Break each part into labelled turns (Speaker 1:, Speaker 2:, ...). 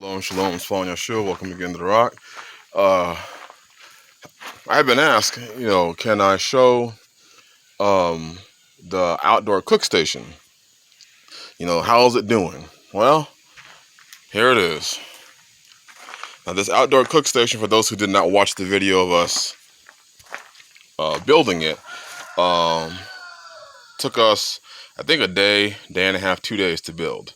Speaker 1: Shalom, it's following Yahshua. Welcome again to the Rock. Uh, I've been asked, can I show the outdoor cook station? How's it doing? Well, here it is. Now, this outdoor cook station, for those who did not watch the video of us building it, took us, I think, a day and a half, 2 days to build.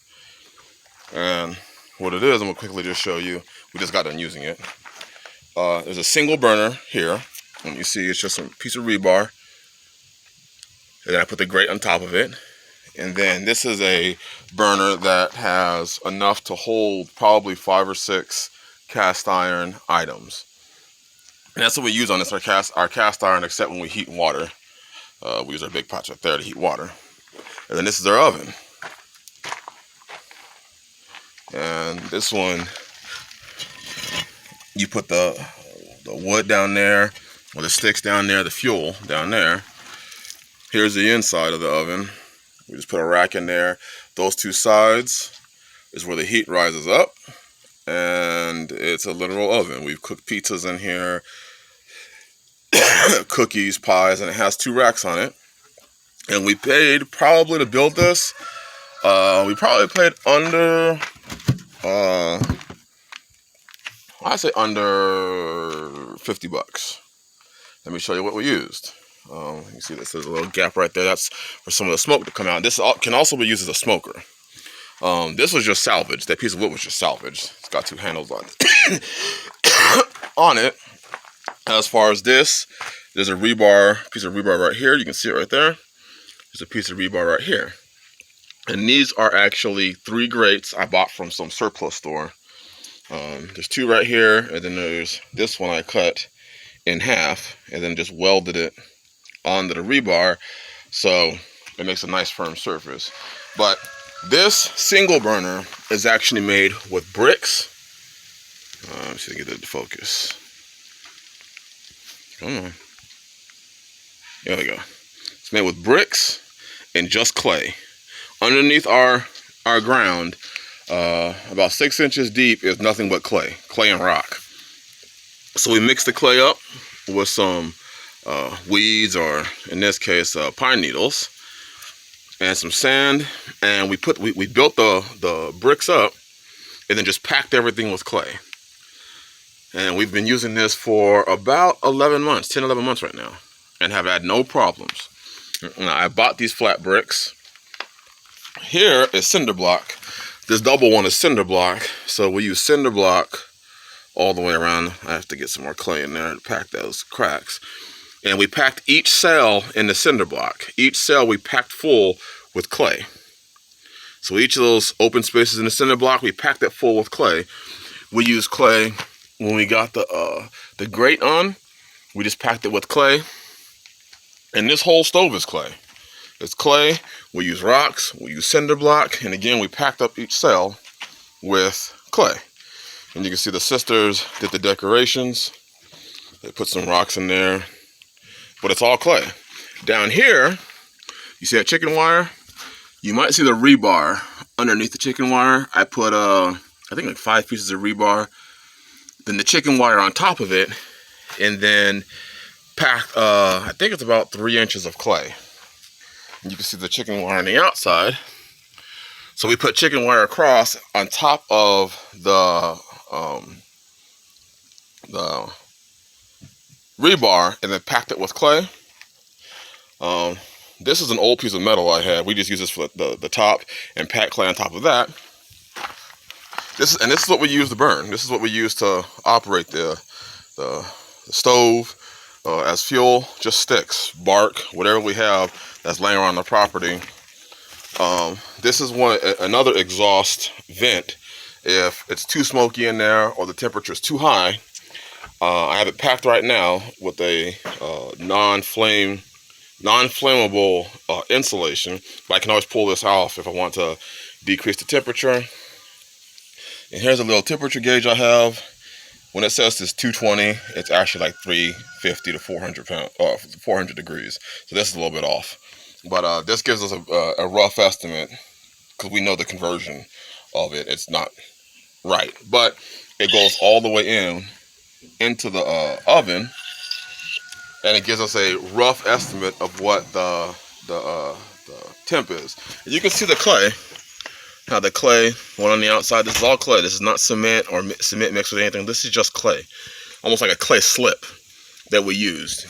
Speaker 1: And what it is, I'm going to quickly just show you. We just got done using it. There's a single burner here. And you see it's just a piece of rebar. And then I put the grate on top of it. And then this is a burner that has enough to hold probably 5 or 6 cast iron items. And that's what we use on this, our cast iron, except when we heat water. We use our big pots right there to heat water. And then this is our oven. And this one, you put the wood down there, or the sticks down there, the fuel down there. Here's the inside of the oven. We just put a rack in there. Those two sides is where the heat rises up, and it's a literal oven. We've cooked pizzas in here, cookies, pies, and it has 2 racks on it. And we paid, probably to build this, we probably paid under, I'd say under 50 bucks. Let me show you what we used. You see this, there's a little gap right there. That's for some of the smoke to come out. This can also be used as a smoker. This was just salvaged. That piece of wood was just salvaged. It's got 2 handles on it. On it, as far as this, there's a piece of rebar right here. You can see it right there. There's a piece of rebar right here. And these are actually 3 grates I bought from some surplus store. There's 2 right here, and then there's this one I cut in half and then just welded it onto the rebar, so it makes a nice firm surface. But this single burner is actually made with bricks. Let me see if I can get it to focus. Come on. There we go. It's made with bricks and just clay. Underneath our ground, about 6 inches deep, is nothing but clay and rock. So we mix the clay up with some weeds, or in this case pine needles, and some sand, and we built the bricks up and then just packed everything with clay. And we've been using this for about 11 months right now, and have had no problems. Now, I bought these flat bricks. Here is cinder block. This double one is cinder block, so we use cinder block all the way around. I have to get some more clay in there to pack those cracks. And we packed each cell in the cinder block. Each cell we packed full with clay. So each of those open spaces in the cinder block, we packed it full with clay. We used clay when we got the grate on. We just packed it with clay. And this whole stove is clay. It's clay. We use rocks. We use cinder block. And again, we packed up each cell with clay. And you can see the sisters did the decorations. They put some rocks in there, but it's all clay. Down here, you see that chicken wire? You might see the rebar underneath the chicken wire. I put, I think like 5 pieces of rebar, then the chicken wire on top of it, and then packed, I think it's about 3 inches of clay. And you can see the chicken wire on the outside. So we put chicken wire across on top of the rebar, and then packed it with clay. This is an old piece of metal I had. We just use this for the top and pack clay on top of that. This is what we use to burn. This is what we use to operate the stove as fuel. Just sticks, bark, whatever we have that's laying around the property. This is another exhaust vent if it's too smoky in there or the temperature is too high. I have it packed right now with a non-flammable insulation, but I can always pull this off if I want to decrease the temperature. And here's a little temperature gauge I have. When it says it's 220, it's actually like 350 to 400 degrees. So this is a little bit off. But this gives us a rough estimate, because we know the conversion of it. It's not right, but it goes all the way into the oven, and it gives us a rough estimate of what the temp is. And you can see the clay. How the clay went on the outside. This is all clay. This is not cement or cement mixed with anything. This is just clay, almost like a clay slip that we used.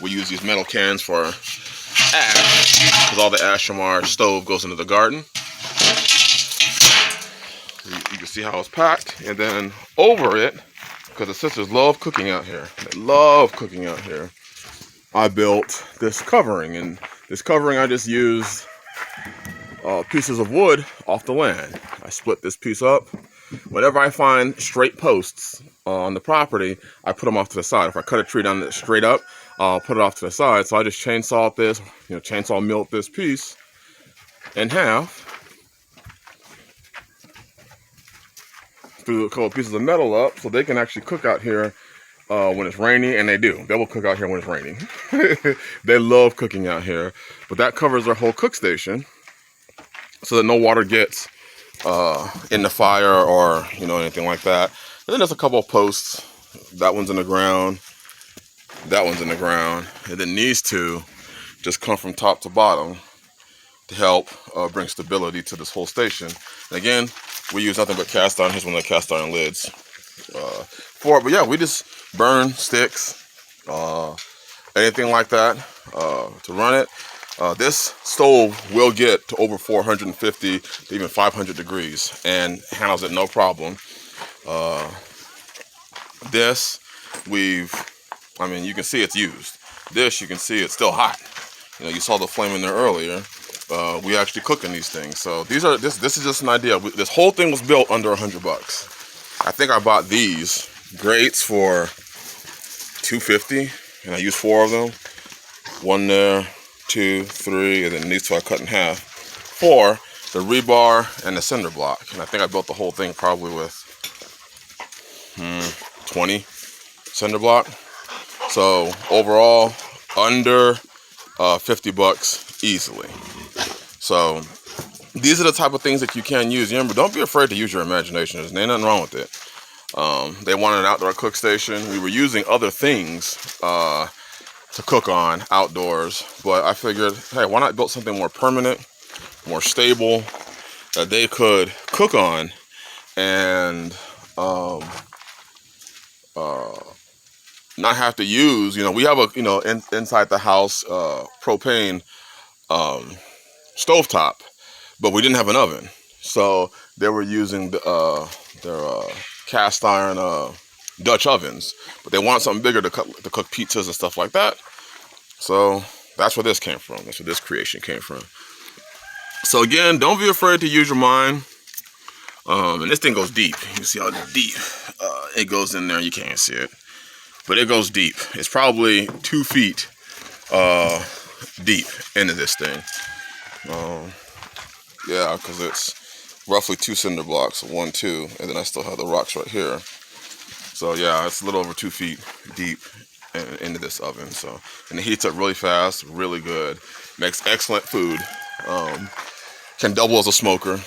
Speaker 1: We use these metal cans for ash, because all the ash from our stove goes into the garden. You can see how it's packed, and then over it, because the sisters love cooking out here. They love cooking out here. I built this covering, and this covering I just used pieces of wood off the land. I split this piece up. Whenever I find straight posts on the property, I put them off to the side. If I cut a tree down straight up, I'll put it off to the side. So I just chainsaw this, chainsaw milled this piece in half. Threw a couple pieces of metal up so they can actually cook out here when it's rainy, and they do. They will cook out here when it's raining. They love cooking out here. But that covers our whole cook station, so that no water gets in the fire or anything like that. And then there's a couple of posts. That one's in the ground. That one's in the ground. And then these two just come from top to bottom to help bring stability to this whole station. And again, we use nothing but cast iron. Here's one of the cast iron lids for it. But yeah, we just burn sticks, anything like that to run it. This stove will get to over 450 to even 500 degrees and handles it no problem. This, you can see it's used. This, you can see it's still hot. You saw the flame in there earlier. We actually cooking these things. So this is just an idea. This whole thing was built under $100. I think I bought these grates for $250, and I used 4 of them. One there, 2, 3, and then these 2 I cut in half for the rebar and the cinder block. And I think I built the whole thing probably with 20 cinder block. So overall, under $50 easily. So these are the type of things that you can use. Remember, don't be afraid to use your imagination. There's nothing wrong with it. They wanted an outdoor cook station. We were using other things to cook on outdoors, but I figured, hey, why not build something more permanent, more stable, that they could cook on and not have to use. We have a inside the house propane stovetop, but we didn't have an oven, so they were using their cast iron Dutch ovens, but they want something bigger to cook pizzas and stuff like that. So that's where this came from. That's where this creation came from. So again, don't be afraid to use your mind. And this thing goes deep. You can see how deep it goes in there. You can't see it, but it goes deep. It's probably 2 feet deep into this thing. Yeah, because it's roughly 2 cinder blocks, 1, 2, and then I still have the rocks right here. So yeah, it's a little over 2 feet deep into this oven. So, and it heats up really fast, really good. Makes excellent food. Can double as a smoker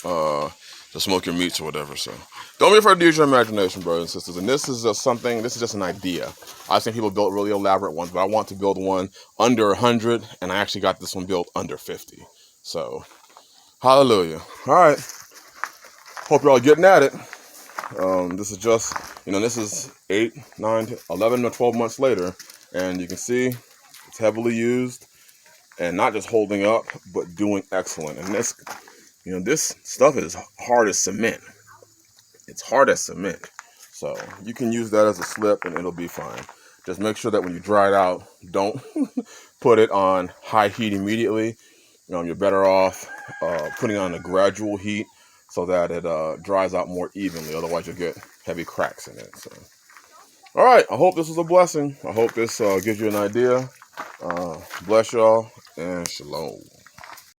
Speaker 1: to smoke your meats or whatever. So don't be afraid to use your imagination, brothers and sisters. And this is just something. This is just an idea. I've seen people build really elaborate ones, but I want to build one under 100, and I actually got this one built under 50. So hallelujah. All right. Hope you're all getting at it. This is just, this is 8, 9, 11 or 12 months later, and you can see it's heavily used and not just holding up, but doing excellent. And this, this stuff is hard as cement. It's hard as cement. So you can use that as a slip and it'll be fine. Just make sure that when you dry it out, don't put it on high heat immediately. You're better off putting on a gradual heat so that it dries out more evenly. Otherwise, you'll get heavy cracks in it. So, all right. I hope this was a blessing. I hope this gives you an idea. Bless y'all and shalom.